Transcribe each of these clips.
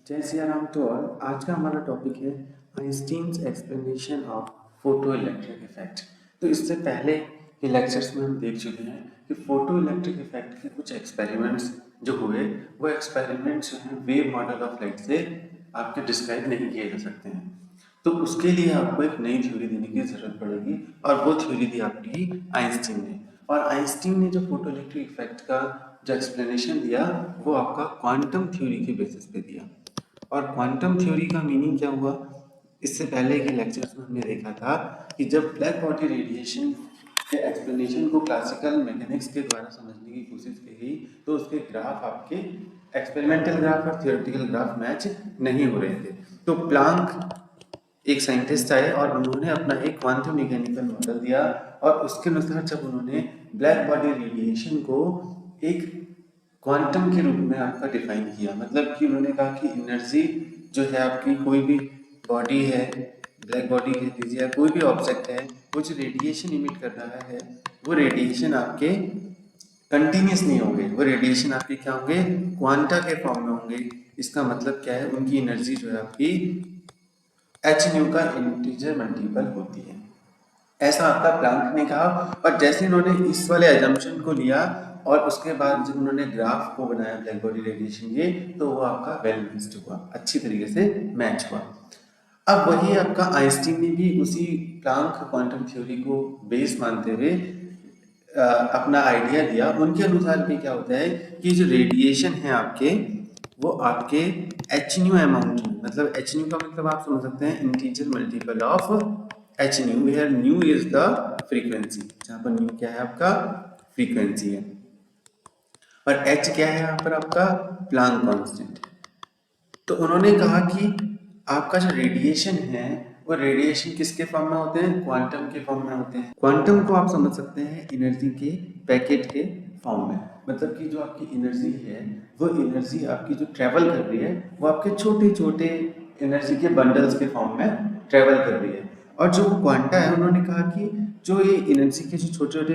जय Siya Ram to all. आज का हमारा टॉपिक है Einstein's explanation of photo electric effect. तो इससे पहले के लेक्चर्स में हम देख चुके हैं कि फोटो इलेक्ट्रिक इफेक्ट के कुछ एक्सपेरिमेंट्स जो हुए वो एक्सपेरिमेंट्स जो हैं वेव मॉडल ऑफ लाइट से आपके डिस्क्राइब नहीं किए जा सकते हैं। तो उसके लिए आपको एक नई थ्योरी देने की जरूरत पड़ेगी और वो थ्योरी दी आपकी आइंस्टीन ने। और आइंस्टीन ने जो फोटो इलेक्ट्रिक इफेक्ट का जो एक्सप्लेनेशन दिया वो आपका क्वांटम थ्योरी के बेसिस पे दिया। और क्वांटम थ्योरी का मीनिंग क्या हुआ, इससे पहले के लेक्चर्स में हमने देखा था कि जब ब्लैक बॉडी रेडिएशन के एक्सप्लेनेशन को क्लासिकल मैकेनिक्स के द्वारा समझने की कोशिश की गई तो उसके ग्राफ आपके एक्सपेरिमेंटल ग्राफ और थियोरेटिकल ग्राफ मैच नहीं हो रहे थे। तो प्लांक एक साइंटिस्ट आए और उन्होंने अपना एक क्वांटम मैकेनिकल मॉडल दिया और उसके अनुसार जब उन्होंने ब्लैक बॉडी रेडिएशन को एक क्वांटम के रूप में आपका डिफाइन किया, मतलब कि उन्होंने कहा कि एनर्जी जो है आपकी कोई भी बॉडी है, ब्लैक बॉडी कह लीजिए या कोई भी ऑब्जेक्ट है, वो जो रेडिएशन इमिट कर रहा है वो रेडिएशन आपके कंटिन्यूस नहीं होंगे, वो रेडिएशन आपके क्या होंगे, क्वांटा के फॉर्म में होंगे। इसका मतलब क्या है, उनकी एनर्जी जो है आपकी एच न्यू का इंटीजर मल्टीपल होती है, ऐसा आपका प्लांक ने कहा। और जैसे इन्होंने इस वाले एजम्पशन को लिया और उसके बाद जब उन्होंने ग्राफ को बनाया ब्लैक बॉडी रेडिएशन के, तो वो आपका वेल मैच्ड हुआ, अच्छी तरीके से मैच हुआ। अब वही आपका आइंस्टीन ने भी उसी प्लांक क्वांटम थ्योरी को बेस मानते हुए अपना आइडिया दिया। उनके अनुसार भी क्या होता है कि जो रेडिएशन है आपके वो आपके एच न्यू अमाउंट, मतलब एच न्यू का मतलब आप समझ सकते हैं integer multiple of h nu, where nu is the frequency, जहां पर न्यू क्या है आपका फ्रीक्वेंसी है और एच क्या है यहाँ पर आपका प्लांक कांस्टेंट। तो उन्होंने कहा कि आपका जो रेडिएशन है वो रेडिएशन किसके फॉर्म में होते हैं, क्वांटम के फॉर्म में होते हैं। क्वांटम को आप समझ सकते हैं एनर्जी के पैकेट के फॉर्म में, मतलब कि जो आपकी एनर्जी है वो एनर्जी आपकी जो ट्रेवल कर रही है वो आपके छोटे छोटे एनर्जी के बंडल्स के फॉर्म में ट्रेवल कर रही है। और जो क्वांटा है उन्होंने कहा कि जो ये एनर्जी के जो छोटे छोटे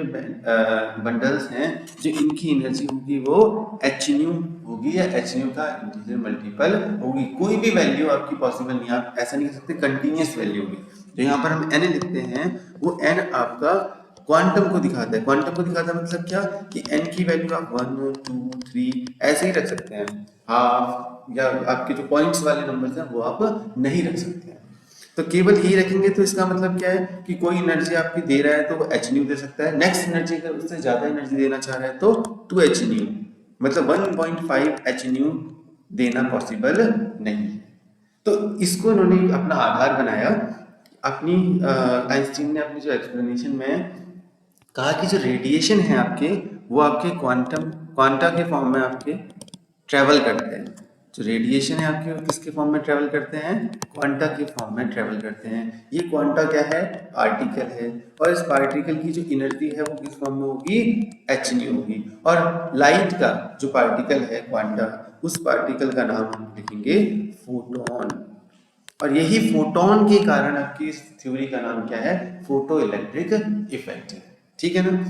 बंडल्स हैं, जो इनकी एनर्जी होगी वो एच न्यू होगी या एच न्यू का इंटीजर मल्टीपल होगी। कोई भी वैल्यू आपकी पॉसिबल नहीं, आप ऐसा नहीं कह सकते कंटिन्यूस वैल्यू होगी। तो यहाँ पर हम एन लिखते हैं, वो एन आपका क्वांटम को दिखाता है। क्वांटम को दिखाता है मतलब क्या कि एन की वैल्यू आप 1 2 3 ऐसे ही रख सकते हैं, हाफ या आपके जो पॉइंट्स वाले नंबर्स हैं वो आप नहीं रख सकते हैं। तो केवल यही रखेंगे तो इसका मतलब क्या है कि कोई एनर्जी आपकी दे रहा है तो वो एच न्यू दे सकता है, नेक्स्ट एनर्जी अगर उससे ज्यादा एनर्जी देना चाह रहा है तो 2 एच न्यू, मतलब 1.5 एच न्यू देना पॉसिबल नहीं। तो इसको इन्होंने अपना आधार बनाया अपनी आइंस्टीन ने अपनी जो एक्सप्लेनेशन में कहा कि जो रेडिएशन है आपके वो आपके क्वांटा के फॉर्म में आपके ट्रेवल करते हैं। जो रेडिएशन है आपके वो किसके फॉर्म में ट्रेवल करते हैं, क्वांटा के फॉर्म में ट्रेवल करते हैं। ये क्वांटा क्या है, पार्टिकल है, और इस पार्टिकल की जो एनर्जी है वो किस फॉर्म में होगी, एच न्यू होगी। और लाइट का जो पार्टिकल है क्वांटा, उस पार्टिकल का नाम हम लिखेंगे फोटोन। और यही फोटोन के कारण आपकी इस थ्योरी का नाम क्या है, फोटो इलेक्ट्रिक इफेक्ट है। ठीक है ना।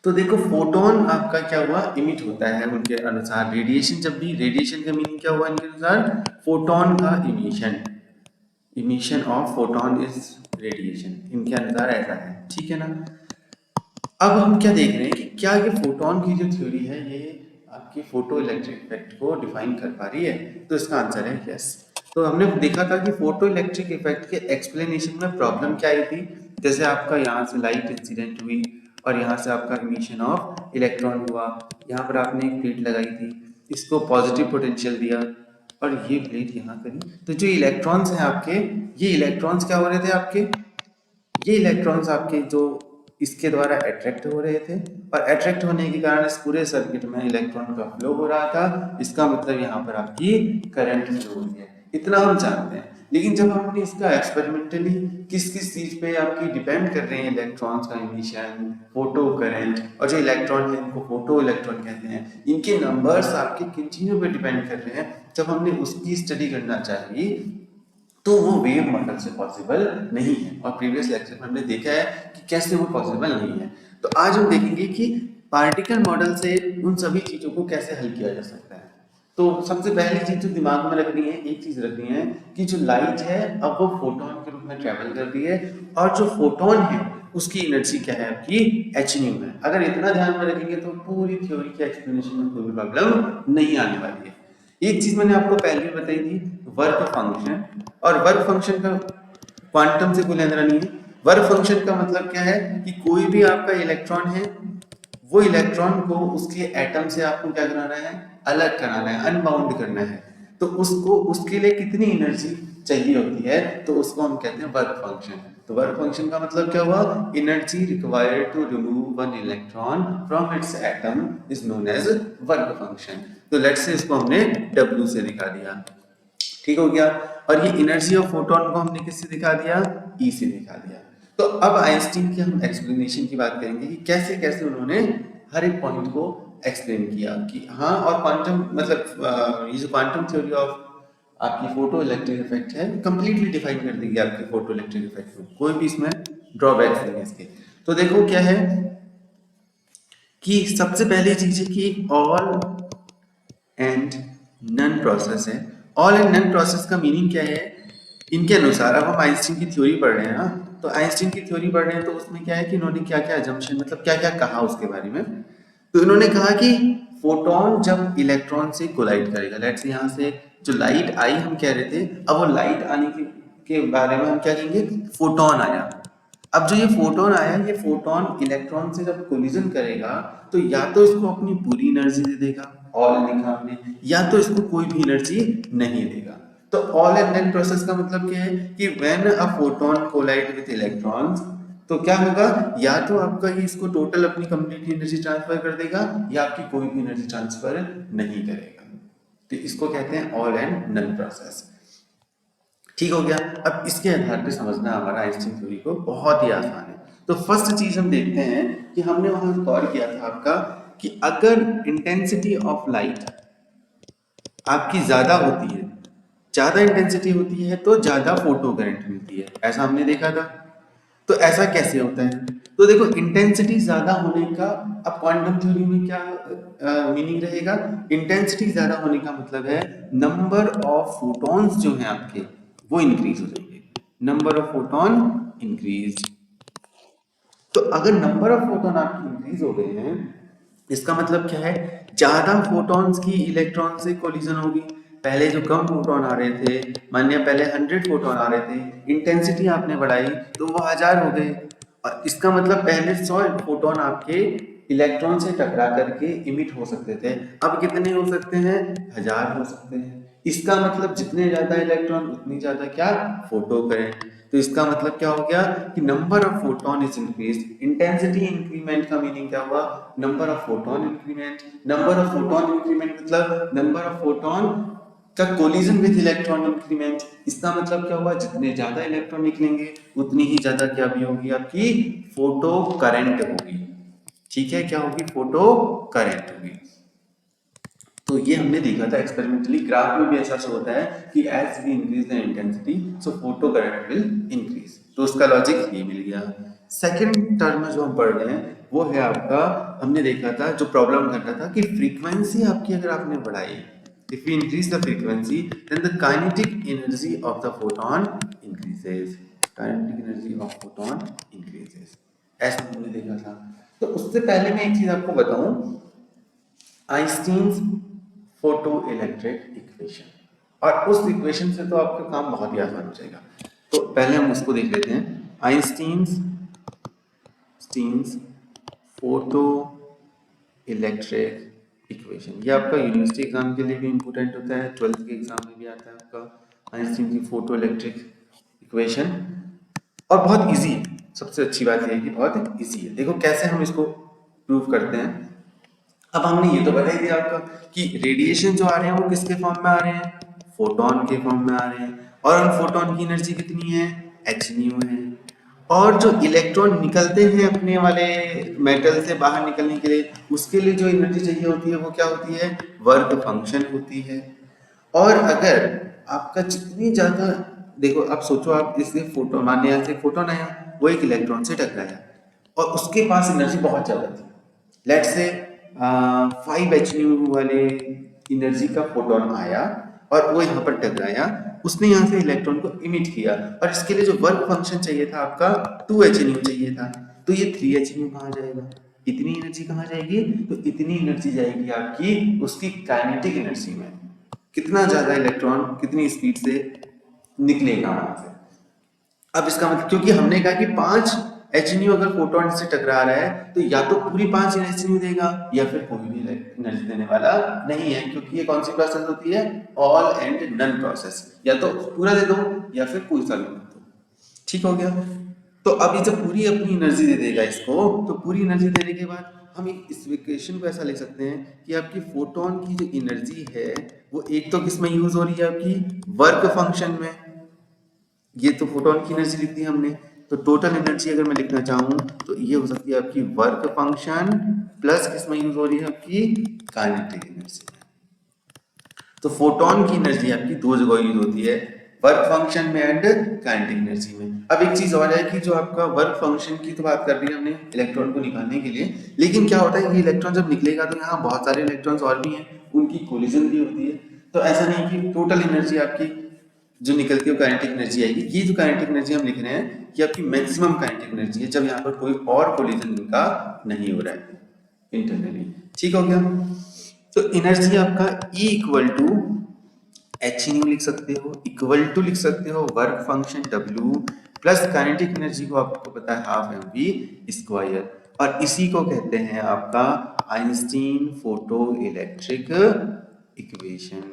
तो देखो फोटोन आपका क्या हुआ, इमिट होता है उनके अनुसार रेडिएशन। जब भी रेडिएशन का मीनिंग क्या हुआ इनके अनुसार, फोटोन का emission, emission of photon is radiation, इनके अनुसार ऐसा है। ठीक है ना। अब हम क्या देख रहे हैं कि क्या ये फोटोन की जो थ्योरी है ये आपकी फोटो इलेक्ट्रिक इफेक्ट को डिफाइन कर पा रही है, तो इसका आंसर है यस। तो हमने देखा था कि फोटो इलेक्ट्रिक इफेक्ट के एक्सप्लेनेशन में प्रॉब्लम क्या आई थी, जैसे आपका यहाँ से लाइट इंसिडेंट हुई और यहाँ से आपका इमिशन ऑफ इलेक्ट्रॉन हुआ, यहाँ पर आपने एक प्लेट लगाई थी, इसको पॉजिटिव पोटेंशियल दिया और ये प्लेट यहाँ करी, तो जो इलेक्ट्रॉन्स हैं आपके, ये इलेक्ट्रॉन्स क्या हो रहे थे आपके, ये इलेक्ट्रॉन्स आपके जो इसके द्वारा अट्रैक्ट हो रहे थे और अट्रैक्ट होने के कारण इस पूरे सर्किट में इलेक्ट्रॉन का फ्लो हो रहा था। इसका मतलब यहाँ पर आपकी करंट फ्लो हो रही है, इतना हम जानते हैं। लेकिन जब हमने इसका एक्सपेरिमेंटली किस किस चीज पे आपकी डिपेंड कर रहे हैं इलेक्ट्रॉन्स का इमिशन, फोटो करंट, और जो इलेक्ट्रॉन है इनको फोटो इलेक्ट्रॉन कहते हैं, इनके नंबर्स आपके किन चीजों पे डिपेंड कर रहे हैं, जब हमने उसकी स्टडी करना चाहिए तो वो वेव मॉडल से पॉसिबल नहीं है। और प्रीवियस लेक्चर में हमने देखा है कि कैसे वो पॉसिबल नहीं है। तो आज हम देखेंगे कि पार्टिकल मॉडल से उन सभी चीजों को कैसे हल किया जा सकता है। तो सबसे पहली चीज जो दिमाग में रखनी है, एक चीज रखनी है कि जो लाइट है अब वो फोटोन के रूप में ट्रेवल कर रही है, और जो फोटोन है उसकी एनर्जी क्या है आपकी, एच न्यू है। अगर इतना ध्यान में रखेंगे तो पूरी थ्योरी के एक्सप्लेनेशन में कोई भी प्रॉब्लम नहीं आने वाली है। एक चीज मैंने आपको पहले भी बताई थी, वर्क फंक्शन, और वर्क फंक्शन का क्वांटम से कोई लेना नहीं है। वर्क फंक्शन का मतलब क्या है कि कोई भी आपका इलेक्ट्रॉन है, वो इलेक्ट्रॉन को उसके एटम से आपको क्या कराना है, अलग कराना है, अनबाउंड करना है। तो उसको उसके लिए कितनी एनर्जी चाहिए होती है, तो उसको हम कहते हैं वर्क फंक्शन। तो वर्क फंक्शन का मतलब क्या हुआ, energy required to remove one electron from its atom is known as work function. तो लेट्स से इसको हमने W से दिखा दिया, ठीक हो गया। और ये एनर्जी ऑफ फोटोन को हमने किससे दिखा दिया, E से दिखा दिया। तो अब आइंस्टीन की हम एक्सप्लेनेशन की बात करेंगे कि कैसे कैसे उन्होंने हर एक पॉइंट को एक्सप्लेन किया कि हाँ, और क्वांटम मतलब ये जो क्वांटम थ्योरी ऑफ आपकी फोटो इलेक्ट्रिक इफेक्ट है कंप्लीटली डिफाइन कर देगी आपके फोटो इलेक्ट्रिक इफेक्ट को, कोई भी इसमें ड्रॉबैक्स नहीं है इसके। तो देखो क्या है कि सबसे पहली चीज है कि ऑल एंड नन प्रोसेस है। ऑल एंड नन प्रोसेस का मीनिंग क्या है, इनके अनुसार, अब हम आइंस्टीन की थ्योरी पढ़ रहे हैं ना, तो आइंस्टीन की थ्योरी पढ़ रहे हैं तो उसमें क्या है कि इन्होंने क्या क्या अजम्पशन मतलब क्या क्या कहा उसके बारे में। तो इन्होंने कहा कि फोटोन जब इलेक्ट्रॉन से कोलाइड करेगा, लेट्स यहाँ से जो लाइट आई हम कह रहे थे, अब वो लाइट आने के बारे में हम क्या कहेंगे, फोटोन आया। अब जो ये फोटोन आया, ये फोटोन इलेक्ट्रॉन से जब कोलिजन करेगा तो या तो इसको अपनी पूरी एनर्जी दे देगा, ऑल लिखा हमने, या तो इसको कोई भी एनर्जी नहीं देगा। तो ऑल एंड नन प्रोसेस का मतलब क्या है कि when a photon collide with electrons, तो क्या होगा, या तो आपका ये इसको टोटल अपनी कंप्लीट एनर्जी ट्रांसफर कर देगा, या आपकी कोई भी एनर्जी ट्रांसफर नहीं करेगा। तो इसको कहते हैं ऑल एंड नन प्रोसेस, ठीक हो गया। अब इसके आधार पे समझना हमारा आइंस्टीन थ्योरी को बहुत ही आसान है। तो फर्स्ट चीज हम देखते हैं कि हमने वहां गौर किया था आपका कि अगर इंटेंसिटी ऑफ लाइट आपकी ज्यादा होती है, ज्यादा इंटेंसिटी होती है तो ज्यादा फोटो करंट मिलती है, ऐसा हमने देखा था। तो ऐसा कैसे होता है, तो देखो इंटेंसिटी ज्यादा होने का अब क्वांटम थ्योरी में क्या मीनिंग रहेगा, इंटेंसिटी ज्यादा होने का मतलब है नंबर ऑफ फोटॉन्स जो हैं आपके वो इंक्रीज हो जाएंगे, नंबर ऑफ फोटोन इंक्रीज। तो अगर नंबर ऑफ फोटोन आपकी इंक्रीज हो गए हैं, इसका मतलब क्या है, ज्यादा फोटॉन्स की इलेक्ट्रॉन से कोलिजन होगी। पहले जो कम फोटोन आ रहे थे, मानिए पहले 100 फोटोन आ रहे थे, इंटेंसिटी आपने बढ़ाई तो वो 1000 हो गए, और इसका मतलब पहले 100 फोटोन आपके इलेक्ट्रॉन से टकरा करके इमिट हो सकते थे, अब कितने हो सकते हैं, 1000 हो सकते हैं। इसका मतलब जितने ज्यादा इलेक्ट्रॉन उतनी ज्यादा क्या, फोटो करंट। तो इसका मतलब क्या हो गया कि number of photon is increase, intensity increment का मीनिंग क्या हुआ, number of photon increment. Number of photon increment मतलब नंबर ऑफ फोटोन का कोलिजन विद इलेक्ट्रॉन इंक्रीमेंट। इसका मतलब क्या हुआ, जितने ज्यादा इलेक्ट्रॉन निकलेंगे उतनी ही ज्यादा क्या भी होगी, आपकी फोटो करंट होगी। ठीक है, क्या होगी, फोटो करंट होगी। तो ये हमने देखा था एक्सपेरिमेंटली, ग्राफ में भी ऐसा शो होता है कि as we increase the intensity so photo current will increase. तो उसका लॉजिक ये मिल गया। सेकंड टर्म जो हम पढ़ रहे हैं वो है आपका, हमने देखा था जो प्रॉब्लम कर रहा था कि फ्रीक्वेंसी आपकी अगर आपने बढ़ाई, if we increase the frequency then the kinetic energy of the photon increases, kinetic energy of photon increases, ऐसा हमने देखा था। तो उससे पहले मैं एक चीज आपको बताऊं, आइंस्टीन्स फोटो इलेक्ट्रिक इक्वेशन, और उस इक्वेशन से तो आपका काम बहुत ही आसान हो जाएगा। तो पहले हम उसको देख लेते हैं, आइंस्टीन्स फोटो इलेक्ट्रिक इक्वेशन। ये आपका यूनिवर्सिटी एग्जाम के लिए भी इंपॉर्टेंट होता है, 12th के एग्जाम में भी आता है आपका आइंस्टीन की फोटो इलेक्ट्रिक इक्वेशन, और बहुत इजी है। सबसे अच्छी बात यह है कि बहुत इजी है। देखो कैसे हम इसको प्रूव करते हैं। अब हमने ये तो बता ही दिया आपका कि रेडिएशन जो आ रहे हैं वो किसके फॉर्म में आ रहे हैं, फोटोन के फॉर्म में आ रहे हैं, और उन फोटोन की एनर्जी कितनी है, एच न्यू है। और जो इलेक्ट्रॉन निकलते हैं अपने वाले मेटल से बाहर निकलने के लिए, उसके लिए जो एनर्जी चाहिए होती है वो क्या होती है, वर्क फंक्शन होती है। और अगर आपका जितनी ज्यादा, देखो अब सोचो आप इससे फोटोन, मान लिया से फोटोन आया, वो एक इलेक्ट्रॉन से टकराया और उसके पास एनर्जी बहुत ज्यादा थी, लेट्स से 5 एच न्यू वाले एनर्जी का फोटोन आया और वो यहाँ पर टकराया, उसने यहाँ से इलेक्ट्रॉन को इमिट किया और इसके लिए जो वर्क फंक्शन चाहिए था आपका 2h चाहिए था, तो ये 3h कहाँ जाएगा, इतनी एनर्जी कहाँ जाएगी, तो इतनी एनर्जी जाएगी आपकी उसकी काइनेटिक एनर्जी में, कितना ज्यादा इलेक्ट्रॉन कितनी स्पीड से निकलेगा वहां से। अब इसका मतलब क्योंकि हमने कहा कि 5 HNU अगर फोटोन से टकरा रहा है तो या तो पूरी 5 HNU देगा या फिर कोई भी एनर्जी देने वाला नहीं है, क्योंकि ये कौन सी प्रोसेस होती है, ऑल एंड नन प्रोसेस, या तो पूरा दे दो या फिर कोई सा भी मत दो। ठीक हो गया। तो अब ये जब पूरी अपनी एनर्जी दे देगा इसको, तो पूरी एनर्जी देने के बाद हम इस इक्वेशन को ऐसा लिख सकते हैं कि आपकी फोटोन की जो एनर्जी है वो एक तो किस में यूज हो रही है, आपकी वर्क फंक्शन में, ये तो फोटोन की एनर्जी लिख दी हमने, तो टोटल एनर्जी अगर मैं लिखना चाहूँ तो ये हो सकती है आपकी वर्क फंक्शन प्लस किसमें यूज हो रही है, आपकी काइनेटिक एनर्जी। तो फोटोन की एनर्जी आपकी दो जगह यूज होती है, वर्क फंक्शन में एंड काइनेटिक एनर्जी में। अब एक चीज और है कि जो आपका वर्क फंक्शन की तो बात कर रही है हमने इलेक्ट्रॉन को निकालने के लिए, लेकिन क्या होता है ये इलेक्ट्रॉन जब निकलेगा तो यहाँ बहुत सारे इलेक्ट्रॉन्स और भी हैं, उनकी कोलिजन भी होती है, तो ऐसा नहीं कि टोटल एनर्जी आपकी जो निकलती है काइनेटिक एनर्जी आएगी। ये जो काइनेटिक एनर्जी हम लिख रहे हैं ये आपकी मैक्सिमम काइनेटिक एनर्जी है जब यहाँ पर कोई और कोलिजन इनका नहीं हो रहा है इंटरनली। ठीक हो गया। तो एनर्जी आपका E equal to h nu लिख सकते हो, इक्वल टू लिख सकते हो work function W plus kinetic energy को आपको पता है हाफ mv स्क्वायर, और इसी को कहते हैं आपका आइंस्टीन फोटो इलेक्ट्रिक इक्वेशन।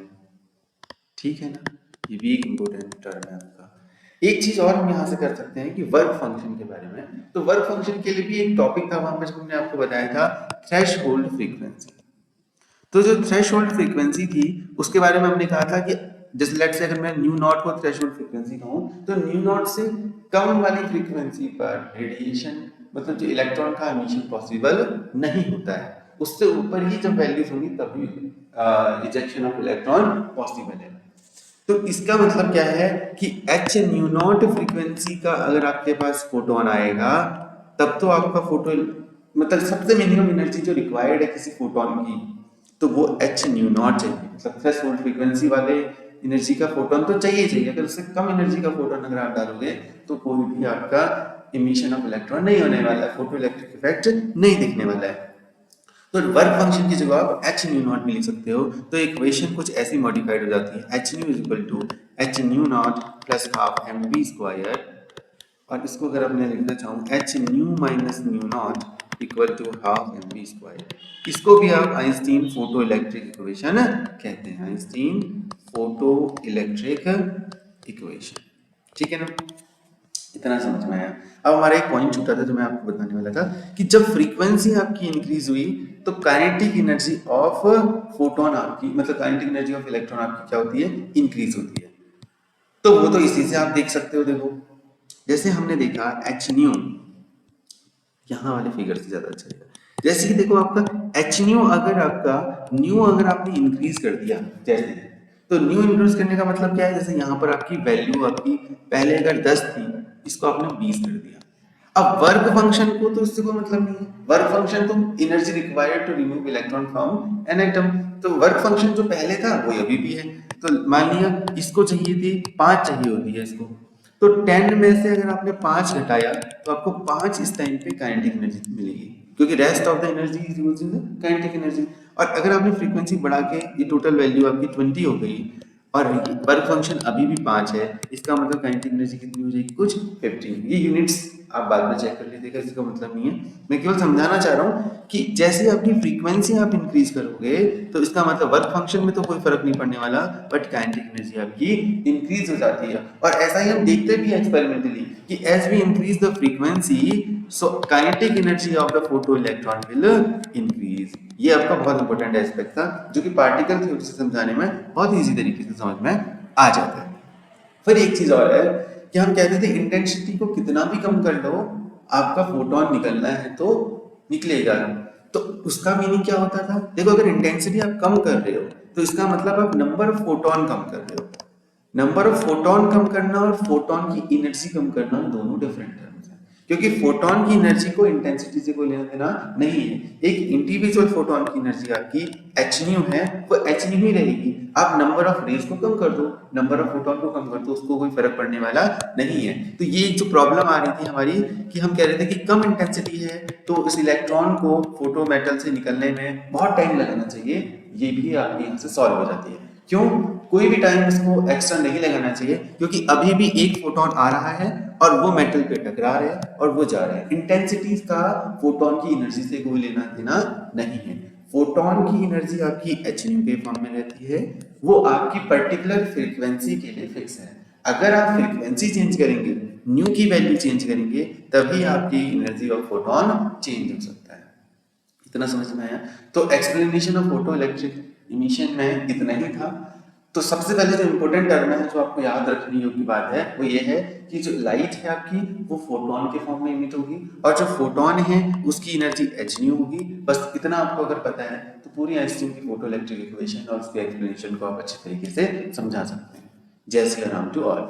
ठीक है ना, ये भी एक इंपॉर्टेंट टर्म है आपका। एक चीज और हम यहाँ से कर सकते हैं कि वर्क फंक्शन के बारे में, तो वर्क फंक्शन के लिए भी एक टॉपिक था वहां पर जब हमने आपको बताया था थ्रेशहोल्ड फ्रीक्वेंसी। तो जो थ्रेशहोल्ड फ्रीक्वेंसी थी उसके बारे में हमने कहा था कि जैसे लेट्स से अगर मैं न्यू नॉट को थ्रेशहोल्ड फ्रीक्वेंसी कहूं तो न्यू नॉट से कम वाली फ्रीक्वेंसी पर रेडिएशन मतलब जो इलेक्ट्रॉन का एमिशन पॉसिबल नहीं होता है, उससे ऊपर ही जब वैल्यूज होंगी तभी इजेक्शन ऑफ इलेक्ट्रॉन पॉसिबल है। तो इसका मतलब क्या है कि एच न्यू नॉट फ्रीक्वेंसी का अगर आपके पास फोटोन आएगा तब तो आपका फोटो मतलब सबसे मिनिमम एनर्जी जो रिक्वायर्ड है किसी फोटोन की तो वो एच न्यू नॉट चाहिए, मतलब थ्रेशहोल्ड फ्रीक्वेंसी वाले एनर्जी का फोटोन तो चाहिए। अगर उससे कम एनर्जी का फोटोन अगर आप डालोगे तो कोई भी आपका इमिशन ऑफ इलेक्ट्रॉन नहीं होने वाला है, फोटो इलेक्ट्रिक इफेक्ट नहीं दिखने वाला है। तो वर्क फंक्शन की जगह आप एच न्यू नॉट भी लिख सकते हो, तो इक्वेशन कुछ ऐसी मॉडिफाइड हो जाती है, h nu is equal to h nu not plus half m v square, और इसको अगर अब मैं लिखना चाहूँ h nu minus nu not equal to half m v square. इसको भी आप आइंस्टीन फोटो इलेक्ट्रिक इक्वेशन कहते हैं, आइंस्टीन फोटो इलेक्ट्रिक इक्वेशन। ठीक है ना, इतना समझ में आया। अब हमारा एक पॉइंट छूटा था जो मैं आपको बताने वाला था कि जब फ्रीक्वेंसी आपकी इंक्रीज हुई तो काइनेटिक एनर्जी ऑफ फोटोन आपकी मतलब काइनेटिक एनर्जी ऑफ इलेक्ट्रॉन आपकी क्या होती है, इंक्रीज होती है। तो वो तो इसी से आप देख सकते हो, देखो जैसे हमने देखा एच न्यू, यहाँ वाले फिगर से ज्यादा अच्छा है, जैसे कि देखो आपका एच न्यू अगर आपका न्यू अगर आपने इंक्रीज कर दिया जैसे, तो न्यू इंक्रीज करने का मतलब क्या है, जैसे यहाँ पर आपकी वैल्यू आपकी पहले अगर 10 थी इसको आपने 20 कर दिया। अब वर्क फंक्शन को तो इससे कोई मतलब नहीं है, वर्क फंक्शन तो energy required to remove electron from an atom, तो वर्क फंक्शन जो पहले था वो अभी भी है। तो मान लिया इसको चाहिए थी 5 चाहिए होती है इसको, तो 10 में से अगर आपने 5 घटाया तो आपको 5 इस टाइम पे काइनेटिक एनर्जी मिलेगी, क्योंकि rest of the energy is used in kinetic energy. और अगर आपने फ्रीक्वेंसी बढ़ा के ये टोटल वैल्यू आपकी 20 हो गई और वर्क फंक्शन अभी भी 5 है, इसका मतलब काइनेटिक एनर्जी कितनी हो जाएगी, कुछ 15। ये यूनिट्स आप बाद में चेक कर लीजिएगा, इसका मतलब नहीं है, मैं केवल समझाना चाह रहा हूँ कि जैसे आपकी फ्रीक्वेंसी आप इंक्रीज करोगे तो इसका मतलब वर्क फंक्शन में तो कोई फर्क नहीं पड़ने वाला, बट काइनेटिक एनर्जी आपकी इंक्रीज हो जाती है। और ऐसा ही हम देखते भी एक्सपेरिमेंटली कि as we increase the frequency so kinetic energy of the photo electron will increase. ये आपका बहुत इंपॉर्टेंट एस्पेक्ट था जो कि पार्टिकल थ्योरी से समझाने में बहुत ईजी तरीके से समझ में आ जाता है। फिर एक चीज और है कि हम कहते थे इंटेंसिटी को कितना भी कम कर लो आपका फोटोन निकलना है तो निकलेगा। तो उसका मीनिंग क्या होता था, देखो अगर इंटेंसिटी आप कम कर रहे हो तो इसका मतलब आप नंबर ऑफ फोटोन कम कर रहे हो। नंबर ऑफ फोटोन कम करना और फोटोन की एनर्जी कम करना दोनों डिफरेंट टर्म्स हैं, क्योंकि फोटोन की एनर्जी को इंटेंसिटी से कोई लेना देना नहीं है। एक इंडिविजुअल फोटोन की एनर्जी आपकी एच न्यू है, वो एच न्यू ही रहेगी। आप नंबर ऑफ रेज को कम कर दो, नंबर ऑफ फोटोन को कम कर दो, उसको कोई फर्क पड़ने वाला नहीं है। तो ये जो प्रॉब्लम आ रही थी हमारी कि हम कह रहे थे कि कम इंटेंसिटी है तो इस इलेक्ट्रॉन को फोटो मेटल से निकलने में बहुत टाइम लगाना चाहिए, ये भी आपकी यहाँ से सॉल्व हो जाती है। क्यों? कोई भी टाइम इसको एक्स्ट्रा नहीं लगाना चाहिए, क्योंकि अभी भी एक फोटोन आ रहा है और वो मेटल पे टकरा रहे हैं और वो जा रहे हैं। इंटेंसिटी का फोटोन की एनर्जी से कोई लेना देना नहीं है। फोटोन की एनर्जी आपकी एच न्यू के फॉर्म में रहती है, वो आपकी पर्टिकुलर फ्रीक्वेंसी के लिए फिक्स है। अगर आप फ्रीक्वेंसी चेंज करेंगे, न्यू की वैल्यू चेंज करेंगे, तभी आपकी एनर्जी ऑफ फोटोन चेंज हो सकता है। इतना समझ में आया? तो explanation of photo electric emission में इतना ही था। तो सबसे पहले जो इम्पोर्टेंट टर्म है जो आपको याद रखने योग्य बात है वो ये है कि जो लाइट है आपकी वो फोटोन के फॉर्म में इमिट होगी और जो फोटोन है उसकी एनर्जी एच न्यू होगी। बस इतना आपको अगर पता है तो पूरी आइंस्टीन की फोटो इलेक्ट्रिक इक्वेशन और उसके एक्सप्लेनेशन को आप अच्छे तरीके से समझा सकते हैं। जय श्री राम टू ऑल।